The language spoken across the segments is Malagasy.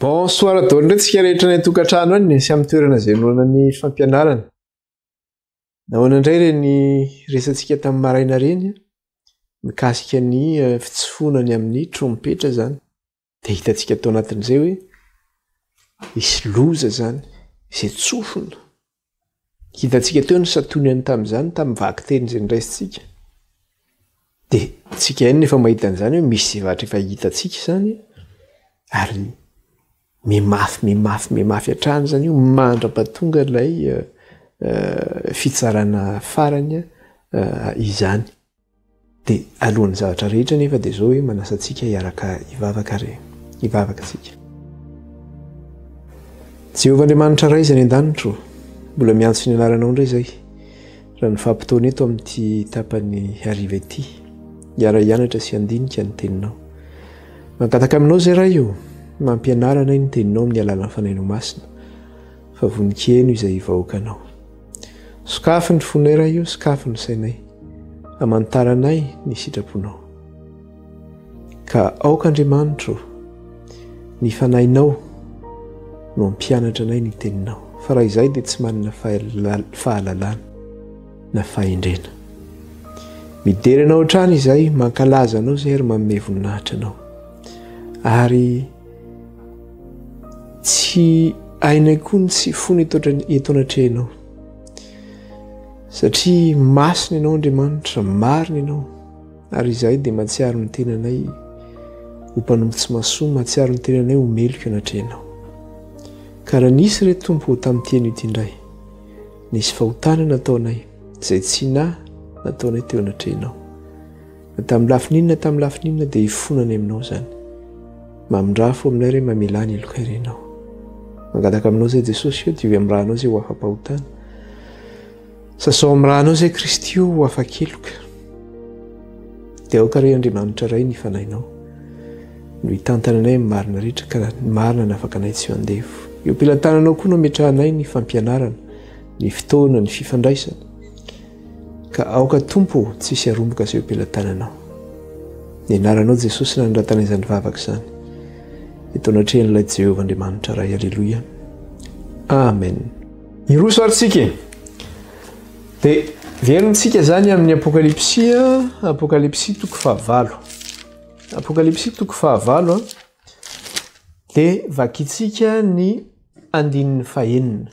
Bonsoir daoly ndray tsika rehetra ny tokantrano any sy amin'ny toerana izay noana ny fampianarana. Nahoana indray reny resantsika tamin'ny maraina reny mikasika ny fitsofonany amin'ny trompetra zany. Dia hitantsika tao anatin'izay hoe misy loza zany izay tsofona. Hitantsika teo ny satoniany tamin'izany tamin'ny vaky teny izay niraisintsika. Dia tsika ihany efa mahita an'izany hoe misy zavatra efa hitantsika zany ary mimafy hatrany zany io mandra-pahatonga ilay fitsarana farany izany. Dia alohan'ny zavatra rehetra nefa dia zao hoe manasa antsika hiaraka hivavaka tsika. Jehovah-Andriamanitra iray izay any an-danitro, mbola miantso ny anaranao indray izay raha ny fampitoana eto amin'ity tapany hariva ity, hiara-hianatra sy handinika ny teninao. Mankataka aminao izay raha io, mampianarana ny teninao amin'ny alalan'ny fanainao masina, fa vonikeno izay vahoakanao. Sokafy ny fonay raha io, sokafy ny sainay, hamantaranay ny sitraponao. Ka aoka Andriamanitro, ny fanainao no ampianatra anay ny teninao, fa raha izay dia tsy manana fahalalana na fahendrena. Midery anao hatrany izay, mankalaza anao izay ary manome voninahitra anao. Ary tsy ainay koa ny tsy fony eto anatrehanao, satria masina ianao Andriamanitra, marina ianao, ary izay dia mahatsiaro ny tenanay ho mpanompo tsy mahasoa, mahatsiaro ny tenanay ho meloka anatrehanao. Ka raha nisy re Tompo tamin'ity anio ity indray, nisy fahotana nataonay izay tsy nataonay teo anatrehanao, na tamin'ny lafininina dia hifonany aminao zany. Mamindrafo aminay re mamela ny eloka irenao. Mangataka aminao zay Jesosy io, divy amin'ny rahanao zay ho afa-pahotana. Sasao amin'ny rahanao zay Kristy io ho afa-keloka. Dia aoka re Andriamanitra iray ny fanainao, no hitantana anay amin'ny marina rehetra, ka ny marina ny afaka anay tsy ho andefo. Eo ampilatananao koa no ametrahanay ny fampianarana, ny fotoana, ny fifandraisana. Ka aoka Tompo tsisy aromboka izay eo ampilatananao. Ny anaranao Jesosy nanondratana izany vavaka izany. Eto anatrehan'ilay Jehovah-Andriamanitra iray. Alleluia. Amen. Iroso ary tsika. Dia verintsika zany amin'ny Apokalipsia toko 9. Apokalipsia toko 9 dia vakitsika ny andininy 9.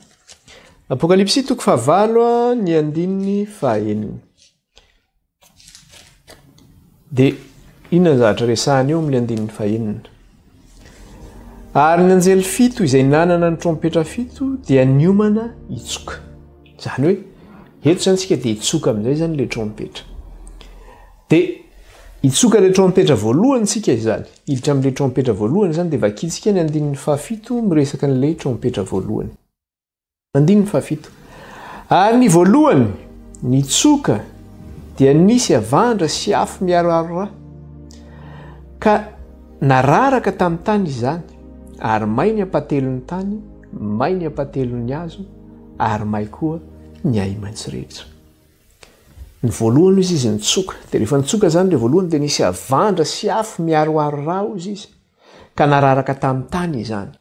Apokalipsia toko 9 ny andininy 9. Dia inona zavatra resahany eo amin'ny andininy 9? Ary ny anjely 7 izay nanana ny trompetra 7 dia niomana hitsoka. Zany hoe eto zany tsika dia hitsoka amin'izay zany ilay trompetra. Dia hitsoka ilay trompetra voalohany tsika izany. Hiditra amin'ilay trompetra voalohany zany dia vakitsika ny andininy 7 miresaka n'ilay trompetra voalohany. Andininy 7. Ary ny voalohany nitsoka dia nisy avandra sy afo miaroaro ra, ka nararaka tamin'ny tany izany, ary may ny apatelon'ny tany, may ny apatelon'ny hazo, ary may koa ny ahi maitso rehetra. Ny voalohany izy nitsoka. Dia rehefa nitsoka zany ilay voalohany dia nisy avandra sy afo miaroaro ra izy, ka nararaka tamin'ny tany izany.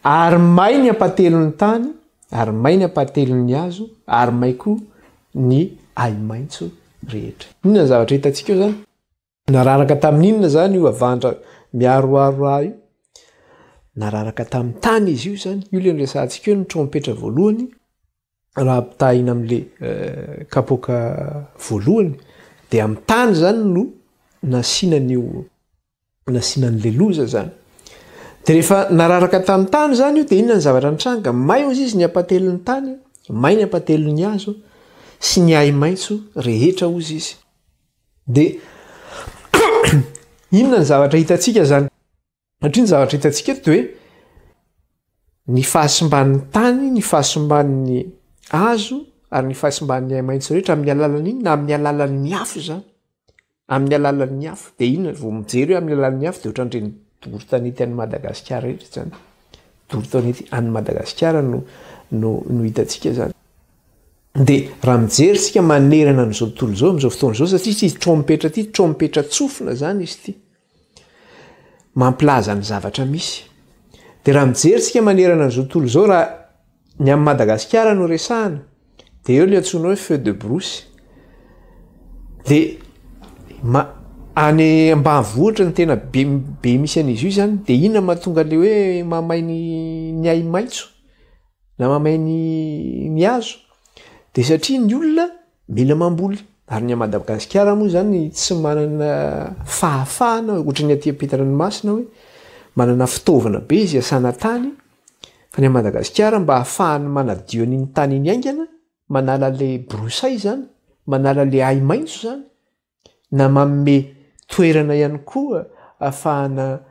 Ary may ny apatelon'ny tany, ary may ny apatelon'ny hazo, ary may koa ny ahi maitso rehetra. Inona zavatra hitantsika eo zany? Nararaka tamin'inona zany io avandra miaroaro ra io? Nararaka tamin'ny tany izy io zany. Io ilay resantsika eo ny trompetra voalohany, raha ampitahina amin'ilay kapoaka voalohany, dia amin'ny tany zany no nasianan'ilay loza zany. Dia rehefa nararaka tamin'ny tany zany io dia inona ny zavatra nitranga? May ozy izy ny apatelon'ny tany, may ny apatelon'ny hazo sy ny ahi maitso rehetra ozy izy. Dia inona ny zavatra hitantsika zany? Satria ny zavatra hitantsika eto dia hoe ny fahasimban'ny tany, ny fahasimban'ny hazo ary ny fahasimban'ny ahi maitso rehetra amin'ny alalan'ny inona? Amin'ny alalan'ny afo zany. Amin'ny alalan'ny afo. Dia inona vao mijery hoe amin'ny alalan'ny afo dia ohatran'ireny doro-tanety any Madagasikara rehetra zany. Doro-tanety any Madagasikara no hitantsika zany. Dia raha mijery tsika manerana n'izao tontolo izao, amin'izao fotoana izao, satria ity trompetra ity, trompetra tsofina zany izy ity. mampilaza ny zavatra misy. De raha mijeritsika manerana an'izao tontolo zao raha ny amin'ny Madagasikara no resahana de eo le antsoina hoe feu de brousse. De any ambanivohitra ny tena be misy an'izy io zany de inona mahatonga le hoe mamay ny ay maitso na mamay ny hazo de satria ny olona mila mamboly. Ary ny Madagasikara moa zany tsy manana fahafahana ohatra ny aty ampitan-dranomasina hoe manana fitaovana be izy asana tany fa ny Madagasikara mba ahafahany manadio an'iny tany iny aingana manala le broussaille zany manala le ay maitso zany na manome toerana ihany koa ahafahana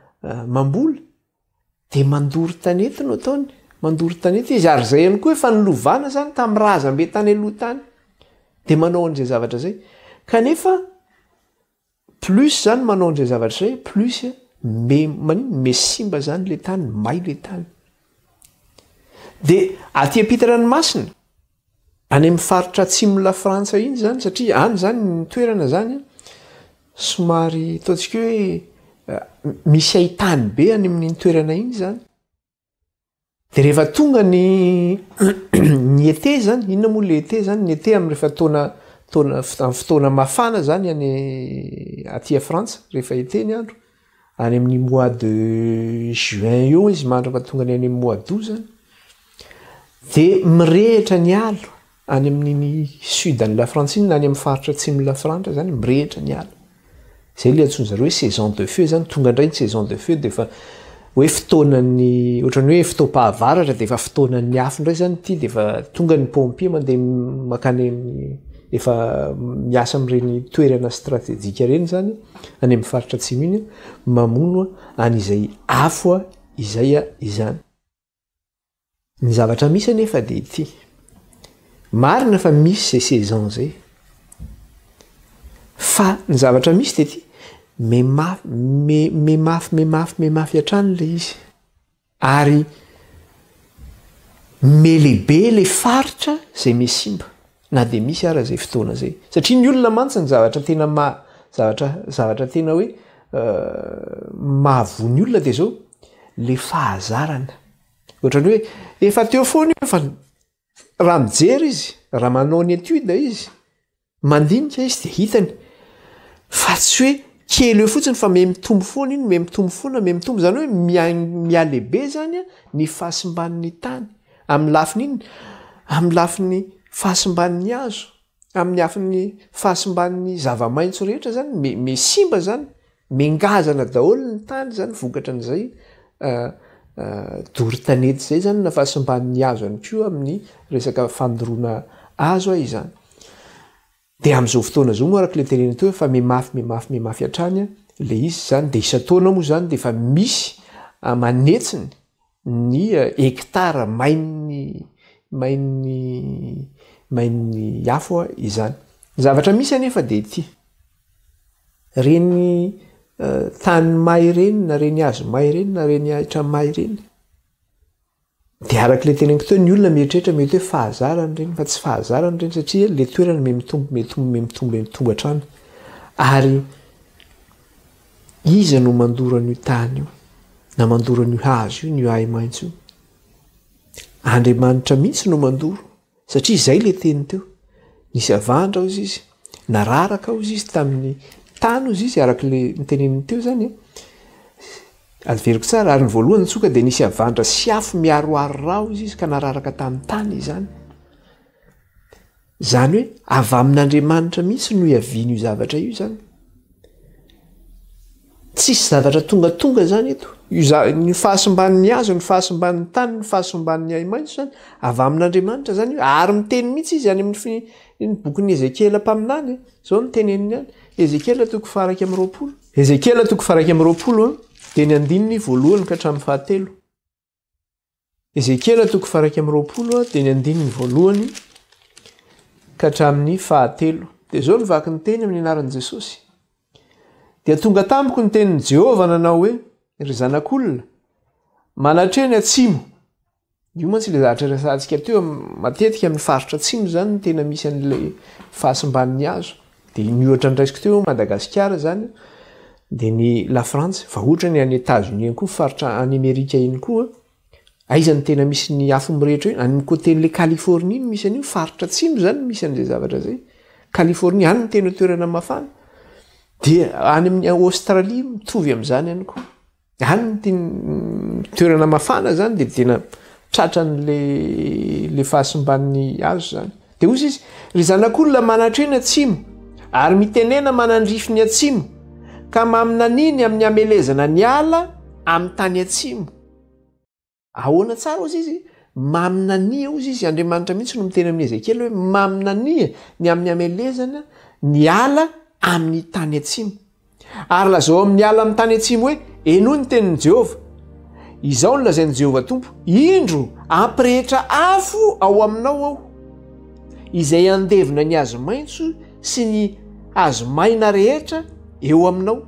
mamboly de mandory tanety no ataony mandory tanety izy ary zay ihany koa efa nilovana zany tamin'ny razambe tany aloha tany de manao an'izay zavatra zay kanefa plus zany manao an'izay zavatra zay plus me simba zany le tany may le tany. De aty ampita-ranomasina any amin'ny faritra atsimo la Frantsa iny zany satria any zany ny toerana zany somary ataontsika hoe misy haitany be any amin'ny toerana iny zany. De rehefa tonga ny ny été zany inona moa le été zany ny été amin'ny rehefa taona fotoana mafana zany any aty a Frantsa rehefa été ny andro any amin'ny mois de juin io izy mandrapa tonga ny any amin'ny mois d'août zany de mirehitra ny alo any amin'ny sud any la France iny na any amin'ny faritra atsimo la Frantsa zany mirehitra ny alo. Zay le antsoina zareo hoe saison de feu zany tonga indray ny saison de feu de fa hoe fotoanany ohatrany hoe fotoam-pahavaratra de efa fotoanan'ny afo indray zany ity de efa tonga ny pompier mandeha makany efa miasa amin'ireny toerana stratéjika reny zany any amin'ny faritra atsimo iny mamono an'izay afo izay izany. Ny zavatra misy anefa de ity marina fa misy zay saison zay fa ny zavatra misy de ity me mafy hatrany le izy ary me lehibe le faritra zay mesimba na de misy ara zay fotoana zay satria ny olona mantsy ny zavatra tena zavatra tena hoe mahavony olona de zao le fahazarana ohatrany hoe efa teo foana io fa raha mijery izy raha manao ny étude izy mandinika izy de hitany fa tsy hoe kely eo fotsiny fa me mitombo foana iny me mitombo foana me mitombo zany hoe mialehibe zany ny fahasimban'ny tany amin'ny lafiny iny amin'ny lafiny fahasimban'ny hazo amin'ny lafiny fahasimban'ny zava-maitso rehetra zany me simba zany mengazana daholo ny tany zany vokatra an'izay dory tanety zay zany na fahasimban'ny hazo any koa amin'ny resaka fandoroana hazo izany. De am'izao fotoana zao moa araka le teneny teo fa me mafy hatrany le izy zany de isa-taona moa zany de efa misy manetsiny ny hektara main'ny afo izany. Zavatra misy anefa de ity reny tany may reny na reny hazo may reny na reny ahitra may reny de araka le teneniko teo ny olona mieritreritra mety hoe fahazarany reny fa tsy fahazarany reny satria le toerana me mitombo hatrany ary iza no mandoro an'io tany io na mandoro an'io hazo io ny ay maitso io Andriamanitra mihitsy no mandoro satria izay le teny teo nisy avandra ozy izy nararaka ozy izy tamin'ny tany ozy izy araka le niteneniny teo zany adveriko tsara ary ny voalohany tsoka de nisy avandra sy afo miaroaro rao izy izy ka nararaka tamin'ny tany izany hoe avy amin'Andriamanitra mihitsy no iaviany io zavatra io zany tsisy zavatra tonga zany eto ny fahasimban'ny hazo ny fahasimban'ny tany ny fahasimban'ny ay maitso zany avy amin'Andriamanitra zany io ary miteny mihitsy izy any amin'ny bokin'ny Ezekiela mpaminany zao ny teneniny any Ezekiela 4:20 Ezekiela 4:20 teny andininy voalohany ka hatramin'ny fahatelo Ezekiela 4:20 teny andininy voalohany ka hatramin'ny fahatelo de zao nivaky ny teny amin'ny anaran'i Jesosy dia tonga tamiko ny tenin'i Jehova nanao hoe ry zanak'olona manatreny atsimo io mantsy le zavatra resantsika teo matetika amin'ny faritra atsimo zany no tena misy an'le fahasimban'ny hazo de ny ohatra ndraisiko teo Madagasikara zany dia ny la France fa ohatra ny any États-Unis koa faritra any Amerika iny koa aizany tena misy ny afo mirehetra io any côté-n'le Californie misy an'io faritra atsimo zany misy an'izay zavatra zay Californie any ny tena toerana mafana dia any amin'ny Australie mitovy amin'izany any koa any ny toerana mafana zany dia tena tratran'le fahasimban'ny azo zany dia ozy izy ry zanak'olona manatrena atsimo ary mitenena manandrify ny atsimo ka maminaniny amin'ny amelezana ny ala amin'ny tany atsimo ahoana tsara ozy izy maminania ozy izy Andriamanitra mihitsy no miteny amin'ny Ezekiel hoe maminania ny amin'ny amelezana ny ala amin'ny tany atsimo ary lazao amin'ny ala amin'ny tany atsimo hoe eno ny tenin'i Jehova izao no lazain'i Jehova tompo indro ampirehitra afo ao aminao aho izay andevina ny hazo maitso sy ny hazo maina rehetra eo aminao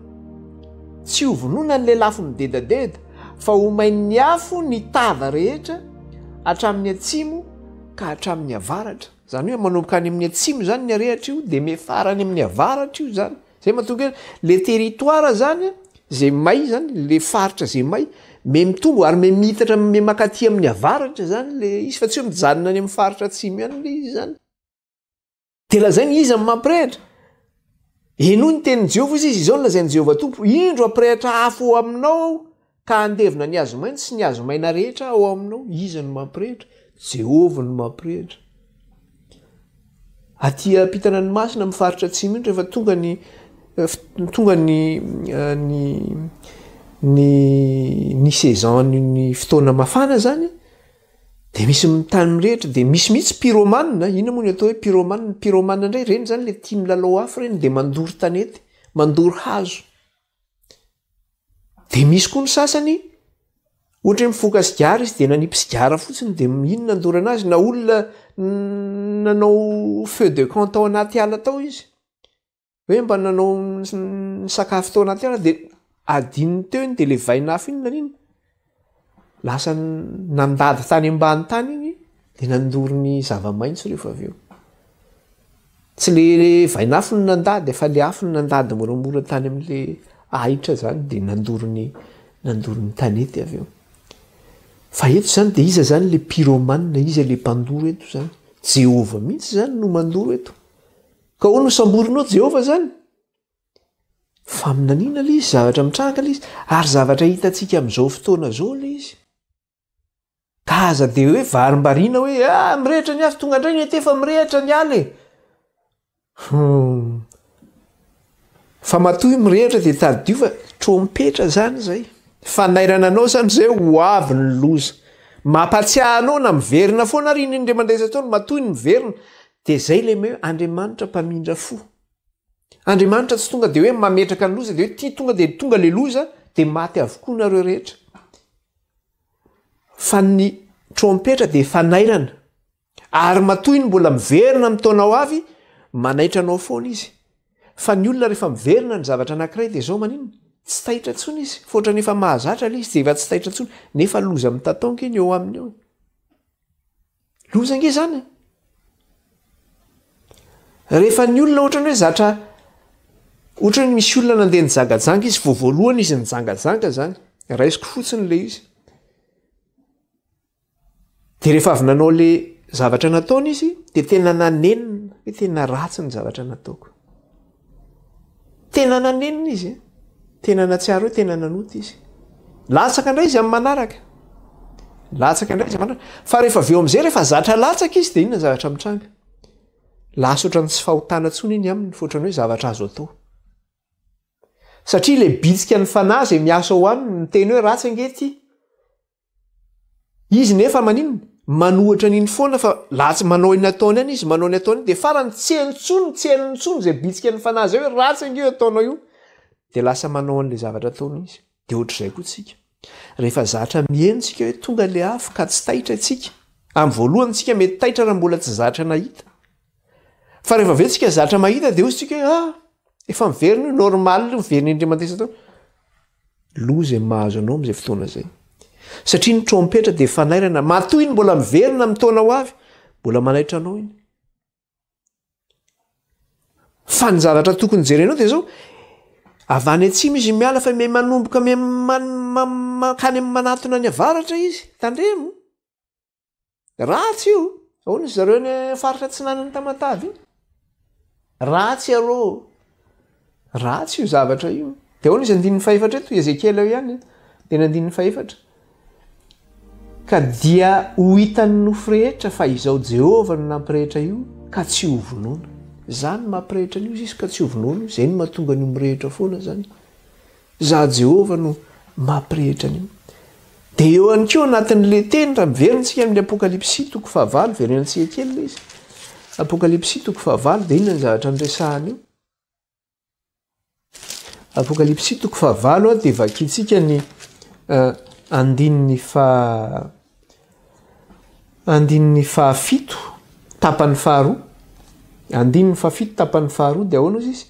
tsy ho vonona ny lelafo midedadeda fa homain'ny afo ny tava rehetra hatramin'ny atsimo ka hatramin'ny avaratra zany hoe manomboka any amin'ny atsimo zany ny arehatra io dia mefarany amin'ny avaratra io zany zay mahatonga le territoire zany zay may zany le faritra zay may me mitombo ary me mitatra me makaty amin'ny avaratra zany le izy fa tsy hoe mijanona any amin'ny faritra atsimo ihany le izy zany dia lazainy izy amin'ny mampirehitra eno ny tenin'i Jehova izy izao no lazain'i Jehova tompo indro ampirehitra afo aminao aho ka andevina ny hazo maitso sy ny hazo maina rehetra ao aminao izy no mampirehitra Jehova no mampirehitra aty ampitana ny masina amin'ny faritra atsimo iny rehefa tonga ny saison ny fotoana mafana zany dia misy tany mirehitra dia misy mihitsy pyromanina ina moa ny atao hoe pyromanina indray reny zany le tia milalao afo reny dia mandory tanety mandory hazo dia misy koa ny sasany ohatra hoe mifoka sigara izy dia nanipy sigara fotsiny dia ino nandora anazy na olona nanao feu de camp tao anaty ala tao izy hoe mba nanao ny sakafo tao anaty ala dia adininy teo iny dia le vainafo iny nanina lasa nandady tany ambany tany iny dia nandory ny zava-maitso rehefa avy eo tsy le vainafo ny nandady fa le afo ny nandady moramora tany amin'le ahitra zany dia nandory ny tanety avy eo fa eto zany dia iza zany le pyromanina iza le mpandoro eto zany Jehova mihitsy zany no mandoro eto ka ho no samborinao Jehova zany fa aminanina le izy zavatra mitranga le izy ary zavatra hitantsika amin'izao fotoana zao le izy ka aza dia hoe varimbariana hoe mirehitra ny afo tonga indray ny etefa mirehitra ny ala fa matoy mirehitra dia tadidio fa trompetra zany zay fanairana anao zany zay ho avy ny loza mampatsiahanao na miverina foana ary iny indray mandresa taony matoy ny miverina dia zay le hoe Andriamanitra mpamindra fo Andriamanitra tsy tonga dia hoe mametraka ny loza dia hoe tia tonga le loza dia maty avokoa nareo rehetra fa ny trompetra dia fanairana ary matoy ny mbola miverina mitaonao avy manaitra anao foana izy fa ny olona rehefa miverina ny zavatra anankiray dia zao maninona tsy tahitra ntsony izy foatra nefa mahazatra le izy dia efa tsy tahitra ntsony nefa loza mitatonga iny eo aminy eo loza nge zany rehefa ny olona ohatrany hoe zatra ohatra ny misy olona nandeha nijangajanga izy voalohany izy nijangajanga zany raisiko fotsiny le izy dia rehefa avy nanao le zavatra nataony izy dia tena nanenina hoe tena ratsy ny zavatra nataoko tena nanenina izy tena natsiaro hoe tena nanota izy latsaka indray izy amin'ny manaraka fa rehefa aveo amin'izay rehefa zatra latsaka izy dia inona zavatra mitranga lasa ohatrany tsy fahotana ntsony iny aminy fotrany hoe zavatra azo atao satria le bitsika ny fanahy zay miasa ao aminy miteny hoe ratsy angety izy nefa maninona manohatra n'iny foana fa latsy manao ny ataony any izy manao ny ataony dia farany tsy henontsony zay bitsika ny fanahy zay hoe ratsy ange ataonao io dia lasa manao an'le zavatra ataony izy dia ohatr'izay koa tsika rehefa zatra mihenontsika hoe tonga le afo ka tsy tahitra tsika amin'ny voalohany tsika mety tahitra raha mbola tsy zatra nahita fa rehefa aveo tsika zatra mahita dia ozy tsika hoe efa miverina io normal io miverina indray mantesa tao loza mahazo anao amin'izay fotoana zay satria ny trompetra dia fanairana matoy iny mbola miverina mitaonao avy mbola manaitra anao iny fa ny zavatra tokony jerenao dia zao avany atsimo izy miala fa me manomboka makany amy manatona ny avaratra izy tandremo ratsy io ahoana izy zareo ny faritra tsinanany tamatavy ratsy arô ratsy io zavatra io de ahoana izy 14 eto Ezekela io ihany tena 14 ka dia ho hitan'ny nofo rehetra fa izao Jehova no nampirehetra io ka tsy ho vonoina zany mampirehetra an'io izy ka tsy ho vonoina zay no mahatonga ny mirehetra foana zany za Jehova no mampirehetra an'io de eo any keo anatin'le teny raha miveritsika amin'ny Apokalipsy 7 verenantsika kely izy Apokalipsy 7 de inona ny zavatra niresahana io Apokalipsy 7 de vakitsika ny andininy fahafito tapany faharoa andininy fahafito tapany faharoa de ahoana izy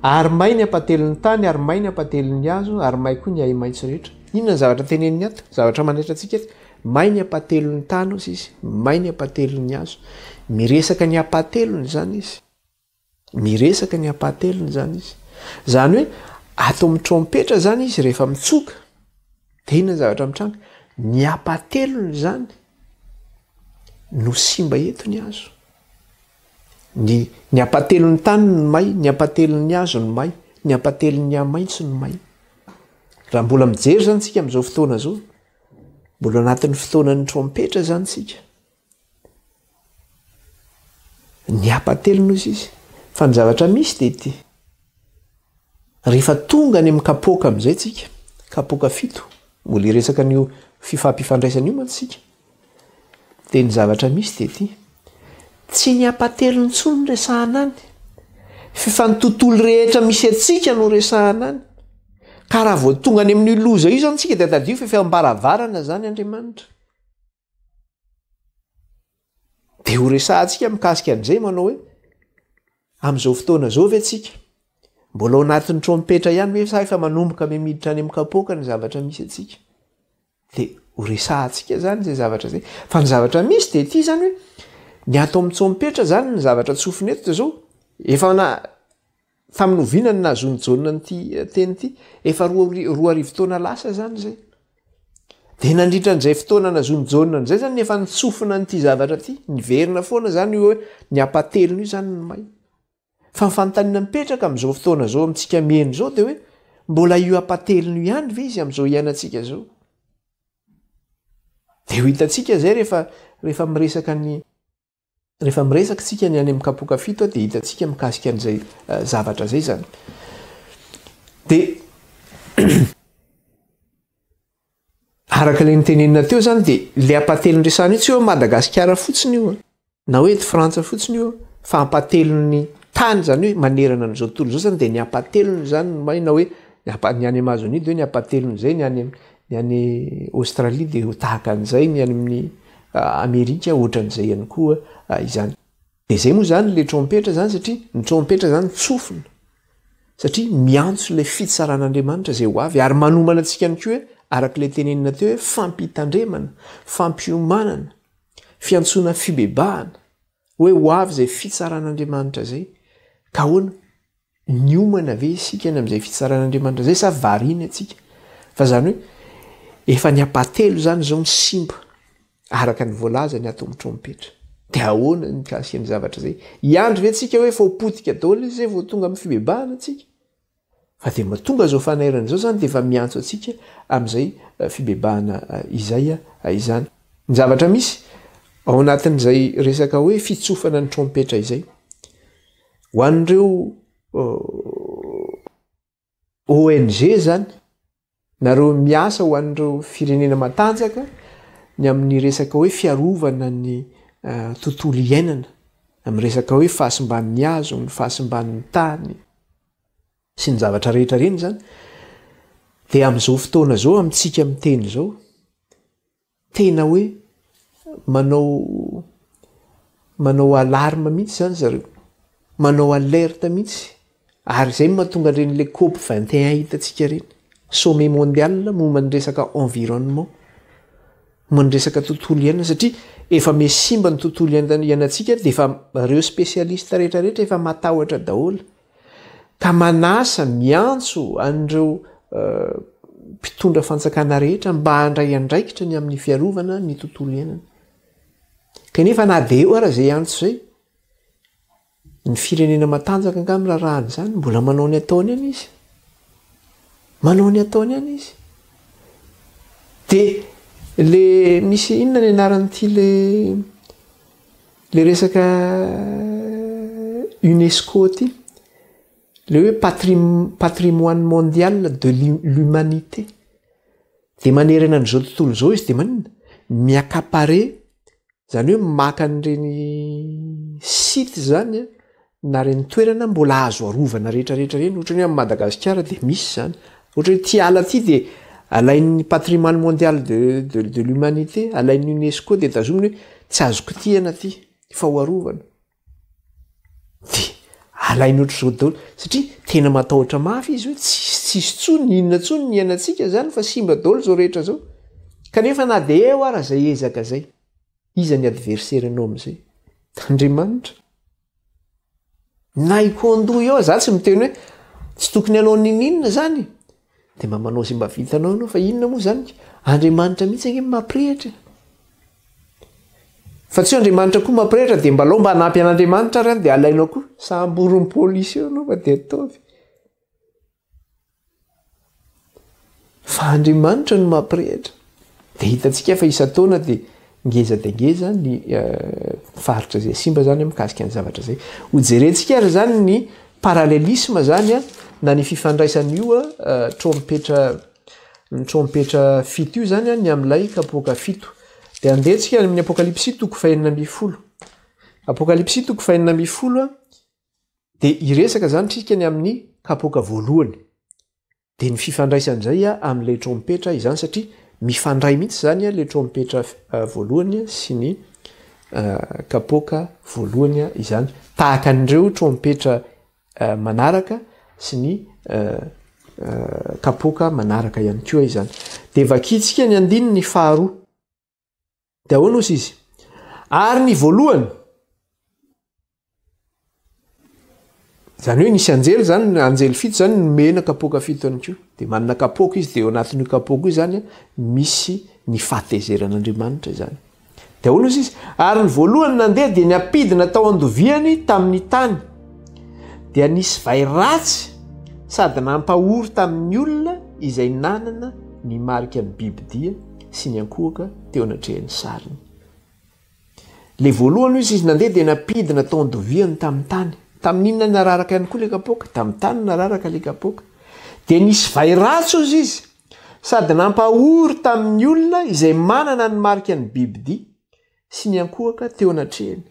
ary may ny apatelin'ny tany ary may ny apatelin'ny hazo ary may koa ny ahi maitso rehetra inona ny zavatra teneniny ato zavatra mandraitra atsika eto may ny apatelin'ny tany ozy izy may ny apatelin'ny hazo miresaka ny apatelony zany izy miresaka ny apatelony zany izy zany hoe ato amin'ny trompetra zany izy rehefa mitsoka de inona ny zavatra mitranga ny apatelony zany no simba eto ny hazo ny apatelon'ny tany no may ny apatelon'ny hazo no may ny apatelon'ny amaitso no may raha mbola mijery zany tsika am'izao fotoana zao mbola anatin'ny fotoanan'ny trompetra zany tsika ny apatelona izy izy fa ny zavatra misy de ty rehefa tonga any amin'ny kapoka am'izay tsika kapoka 7 mbola iresaka n'io fifampifandraisana io mantsika de ny zavatra misy de ty tsy ny apatelony tsony resahana any fa ny tontolo rehetra misy atsika no resahana any ka raha vao tonga any amin'ny loza io zany tsika de tadio fa ambaravarana zany Andriamanitra de ho resahantsika mikasika an'izay manao hoe am'izao fotoana zao ve tsika mbola ao anatin'ny trompetra ihany hoe sa efa manomboka me miditra any amin'ny kapoka ny zavatra misy atsika de ho resahantsika zany zay zavatra zay fa ny zavatra misy de ty zany hoe ny ato amin'ny trompetra zany ny zavatra tsofina eto zao efa tamin'ny ovinany nahazony jaonina nyty teny ty efa roa arivo-taona lasa zany zay de nandritra n'izay fotoana nahazony jaonina n'izay zany efa nitsofina nyty zavatra ty niverina foana zany io hoe ny apatelona io zany ny may fa nyfanontaniana mipetraka am'izao fotoana zao amintsika meny zao de hoe mbola io apatelona io ihany ve izy am'izao iainantsika zao de ho hitatsika zay rehefa miresaka tsika ny any amin'ny kapoka 7 de hitatsika mikasika an'izay zavatra zay zany de araka le nitenenina teo zany de le apatelony resahana io tsy eo Madagasikara fotsiny io na hoe eto Frantsa fotsiny io fa apatelony tany zany hoe manerana n'izao tontolo zao zany de ny apatelony zany may na hoe ny any Amazonie de hoe ny apatelony zay ny any Australie de ho tahaka an'izay ny any amin'ny Amerika ohatran'izay ihany koa izany de zay moa zany le trompetra zany satria ny trompetra zany tsofina satria miantso le fitsaran'Andriamanitra zay ho avy ary manomana antsika ny koa hoe araka le tenenina teo hoe fampitandremana fampiomanana fiantsoana fibebahana hoe ho avy zay fitsaran'Andriamanitra zay ka hoana ny omana ve isika ny am'izay fitsaran'Andriamanitra zay sa variana atsika fa zany hoe efa ny apatelo zany zao misimba araka ny voalaza ny ato amin'ny trompetra de ahoana ny kasika ny zavatra zay iandro ve tsika hoe fa hopotika daholo izy zay vao tonga amin'ny fibebahana atsika fa de matonga zao fanairana zao zany de efa miantso atsika am'izay fibebahana izay izany ny zavatra misy ao anatin'izay resaka hoe fitsofana ny trompetra izay ho an'ireo ONG zany nareo miasa ho an'ireo firenena matanjaka ny amin'ny resaka hoe fiarovana ny tontolo iainana amin'ny resaka hoe fahasimban'ny hazo ny fahasimban'ny tany sy ny zavatra rehetra reny zany de am'izao fotoana zao amintsika miteny zao tena hoe manao alarme mihitsy zany zareo manao alerte mihitsy ary zay mahatonga ren'le COP 21 hitatsika reny sommet mondial momba ny resaka environnement momba ny resaka tontolo iainana satria efa mesimba ny tontolo iainantsika de efa reo spesialista rehetrarehetra efa matahotra daholo ka manasa miantso an'ireo mpitondra fanjakana rehetra mba handray andraikitra ny amin'ny fiarovana ny tontolo iainana. Kanefa na de eo ara zay antso zay, ny firenena matanjaka angamy raharahan' zany mbola manao ny ataony any izy. Manao ny ataony any izy. De le misy inona ny anaran'ity le resaka UNESCO ty, le hoe patrimoine mondial de l'humanité. De manerana an'izao tontolo zao izy de manina miakapare, zany hoe maka an'ireny site zany na reny toerana mbola azo arovana rehetrarehetra reny, ohatra hoe amin'ny Madagasikara de misy zany. Ohatra hoe ty ala ty de alain'ny patrimoine mondial de l'humanité, alain'ny UNESCO de tazominy hoe tsy azoko tiana ty fa ho arovana. De alainy ohatr' zao daholo satria tena matahotra mafy izy hoe tsisy tsony inona tsony ny iainantsika zany fa simba daholo zao rehetra zao. Kanefa na de eo ara zay ezaka zay, iza ny adversaire anao am'izay? Andriamanitra. Na ikondoha eo za tsy miteny hoe tsy tokony anao ninina zany, de mba manao zay mba vitanao anao fa inona moa zany? Andriamanitra mihitsy ange mampirehitra. Fa tsy Andriamanitra koa mampirehitra de mbalao mba hanampy an'Andriamanitra ary de alainao koa samborony polisy eo anao fa de ataovy. Fa Andriamanitra no mampirehitra. De hitantsika fa isan-taona de ngeza de ngeza ny faritra zay simba zany mikasika ny zavatra zay. Ho jerentsika ary zany ny parallelisme zany na ny fifandraisan'io trompetra fito io zany ny am'ilay kapoaka fito. De andetsika amin'ny Apokalipsy toko 4:10. Apokalipsy toko 4:10 de iresaka zany tsika ny amin'ny kapoaka voalohany. De ny fifandraisan'izay amin'ilay trompetra izany satria mifandray mihitsy zany le trompetra voalohany sy ny kapoaka voalohany izany. Tahaka an'ireo trompetra manaraka sy ny kapoaka manaraka ihany koa izany. De vakitsika ny andininy ny faharoa. De ahoana ozy izy? Ary ny voalohany, zany hoe nisy anjely zany, anjely fito zany nomena kapoaka fito ihany koa. De manana kapoaka izy de eo anatin'io kapoaka io zany misy ny fahatezeran'Andriamanitra zany. De ahoana ozy izy? Ary ny voalohany nandeha de niampidina tao andoviany tamin'ny tany. De anisy vai ratsy sady nampahory tamin'ny olona izay nanana ny marika ny bibidia sy ny ankohaka teo anatrehan'ny sariny. Le voalohany izy nandeha de nampidina tao andoviany tamin'ny tany. Tamin'inona nararaka ihany koa le kapoaka? Tamin'ny tany nararaka le kapoaka. De nisy vai ratsy ozy izy sady nampahory tamin'ny olona izay manana ny marika ny bibidia sy ny ankohaka teo anatrehany.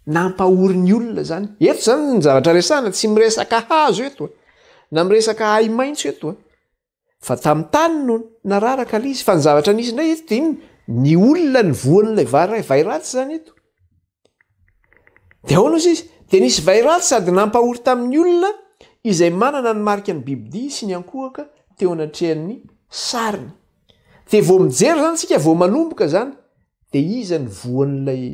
Nampahory ny olona zany. Eto zany ny zavatra resana, tsy miresaka hazo eto, na miresaka hay maintso eto. Fa tamin'ny tany no nararaka le izy. Fa ny zavatra nisy indray eto de ny olona ny voan'ilay vai ratsy zany eto. De ahoana ozy izy? De nisy vai ratsy sady nampahory tamin'ny olona izay manana ny marika ny bibidia sy ny ankohaka teo anatrehan'ny sariny. De vao mijery zany tsika, vao manomboka zany, de iza ny voan'ilay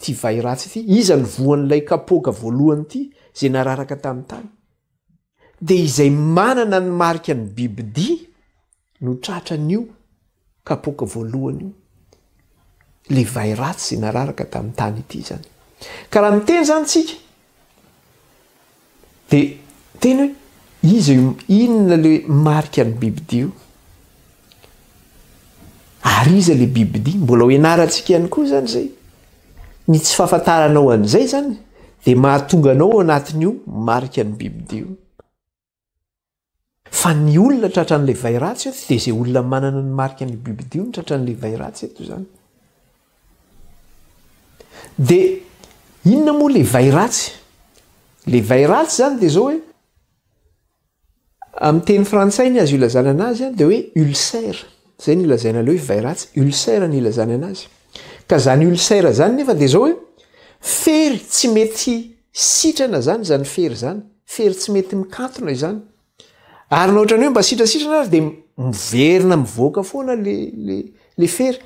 ty vai ratsy ty? Iza ny voan'ilay kapoaka voalohany ty zay nararaka tamin'ny tany? De izay manana ny marika ny bibidia no tratran'io kapoaka voalohany io. Le vai ratsy zay nararaka tamin'ny tany ity zany. Ka raha miteny zany tsika de teny hoe izy inona le marika ny bibidia io? Ary iza le bibidia? Mbola ho ianarantsika ihany koa zany zay. Ny tsy fahafantaranao an'izay zany de mahatonga anao anatin'io marika ny bibidia io. Fa ny olona tratran'le vai ratsy eto de zay olona manana ny marika ny bibidia io ny tratran'le vai ratsy eto zany. De inona moa le vai ratsy? Le vai ratsy zany de zao hoe amin'ny teny frantsay ny azo ilazana anazy de hoe ulcère. Zay ny ilazaina le hoe vai ratsy, ulcère ny ilazana anazy. Ka zany ulcère zany nefa de zao hoe fery tsy mety sitrana zany zany fery zany, fery tsy mety mikatona izany. Ary na ohatrany hoe mba sitrasitrana azy de miverina mivoaka foana le fery.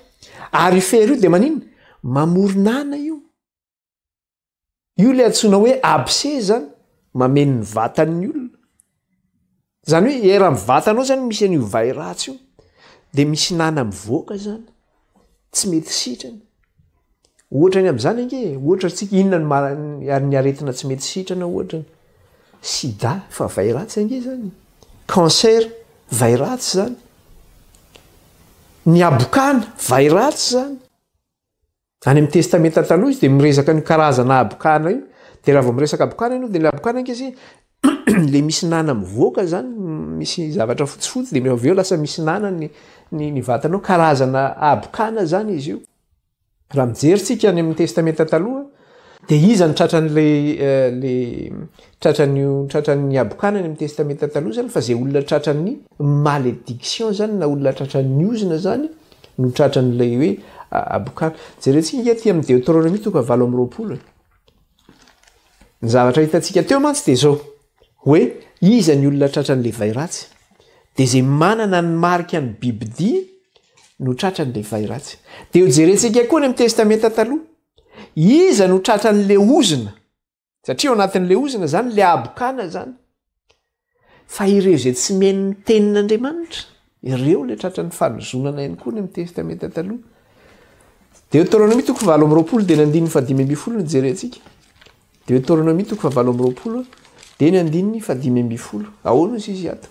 Ary fery io de maninona? Mamoronana io. Io le antsoina hoe abcès zany, mameno ny vatan'ny olona zany hoe era mivatanao zany misy an'io vai ratsy io de misy nana mivoaka zany tsy mety sitrany ohatrany am'zany ange ohatra tsika inona ny aretina tsy mety sitrana ohatrany sida fa vai ratsy ange zany cancer vai ratsy zany ny abokana vai ratsy zany any amin'ny testamenta taloha izy de miresaka ny karazana abokana io de raha vao miresaka abokana ianao de le abokana ange izy le misy nana mivoaka zany misy zavatra fotsifotsy de aveo lasa misy nana ny vatanao karazana abokana zany izy io raha mijery tsika any amin'ny testamenta taloha de iza ny tratran'ny abokana any amin'ny testamenta taloha zany fa zay olona tratran'ny malédiction zany na olona tratran'ny ozina zany no tratran'lay hoe abokana jerentsika ty amin'ny Deutéronomie toko 7:20 ny zavatra hitantsika teo mantsy de zao hoe iza ny olona tratran'le vai ratsy de zay manana ny marika ny bibidia no tratran'le vai ratsy de eo jerentsika koa ny amin'ny testamenta taloha iza no tratran'le ozina satria ao anatin'le ozina zany le abokana zany fa ireo zay tsy meno ny tenin'Andriamanitra ireo le tratran'ny fanozonana ihany koa ny amin'ny testamenta taloha Deutéronomie toko 7:20 de ny 5:10 ny jerentsika Deutéronomie toko 7:20 de ny 5:10 ahoana izy ato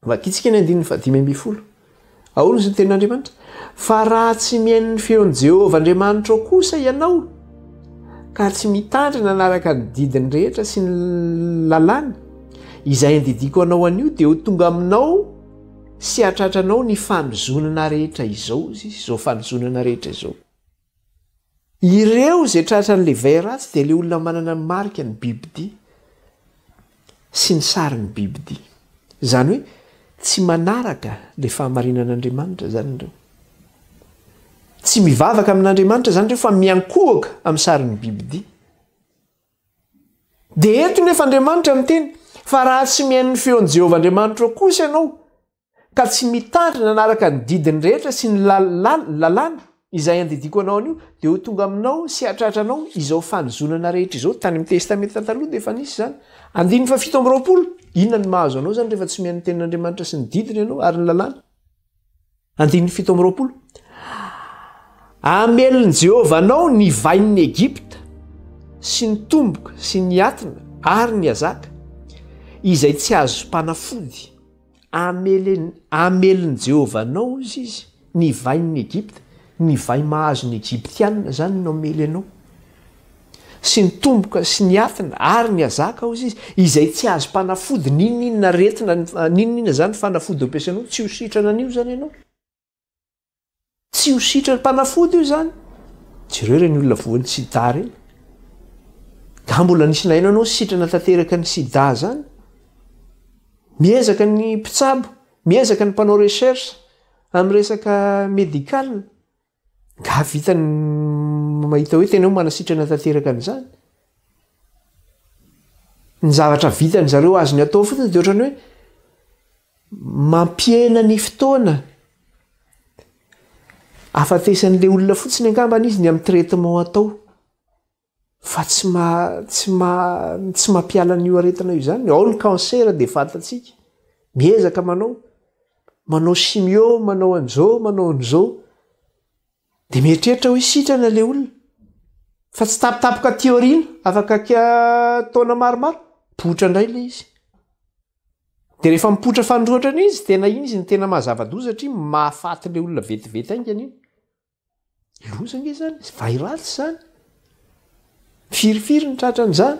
vakitsika ny 5:10 ahoana izy ny tenin'Andriamanitra fa raha tsy mihaino ny feon'i Jehovah Andriamanitra kosa ianao ka tsy mitandrina anaraka ny didiny rehetra sy ny lalàna izay andidiko anao anio de ho tonga aminao sy atratranao ny fanozonana rehetra izao izy zao fanozonana rehetra izao ireo zay tratran'le vai ratsy de le olona manana ny marika ny bibidia sy ny sarin'ny bibidia zany hoe tsy manaraka le fahamarinan'Andriamanitra zany reo tsy mivavaka amin'Andriamanitra zany reo fa miankohaka amin'ny sarin'ny bibidia de eto nefa Andriamanitra miteny fa raha tsy mihaino ny feon'i Jehovah Andriamanitra kosa ianao ka tsy mitandrina anaraka ny didiny rehetra sy ny lalàna izay andidiko anao anio de ho tonga aminao sy atratranao izao fanozonana rehetra izao tany amin'ny testamenta taloha de efa nisy zany 7:20 inona ny mahazo anao zany rehefa tsy mihaino ny tenin'Andriamanitra sy ny didiny ianao ary ny lalàna 7:20 amelon'i Jehovah anao ny vain'ny Egipta sy ny tomboka sy ny atina ary ny azaka izay tsy azo mpanafody amelon'i Jehovah anao izy ny vain'ny Egipta ny vai mahazo ny Egyptianina zany no amely anao sy ny tomboka sy ny atina ary ny azaka izy izay tsy azo mpanafody ninina retina ninina zany fanafody ampiasanao tsy ho sitrana an'io zany ianao tsy ho sitrany mpanafody io zany jereo reny olona voan'ny sida reny ka mbola nisy naino anao sitrana tanteraka ny sida zany miezaka ny mpitsabo miezaka ny mpanao recherche amin'ny resaka médical ka vitany mahita hoe tena hoe manasitrana tanteraka an'izany ny zavatra vitany zareo azo ny atao fotsiny de ohatrany hoe mampiena ny fotoana afatesan'le olona fotsiny angambany izy ny amin'ny traitement atao fa tsy mampiala n'io aretina io zany ao ny cancer de fantatsika miezaka manao chimio manao an'izao de mieritreritra hoe sitrana le olona fa tsy tapitapoka teoriana afaka taona maromaro potra indray le izy de rehefa mipotra fanondroatrana izy tena iny izy ny tena mahazava-doza satria mahafaty le olona vetivety aingana iny loza nge zany vai ratsy zany firifiry ny tratran'izany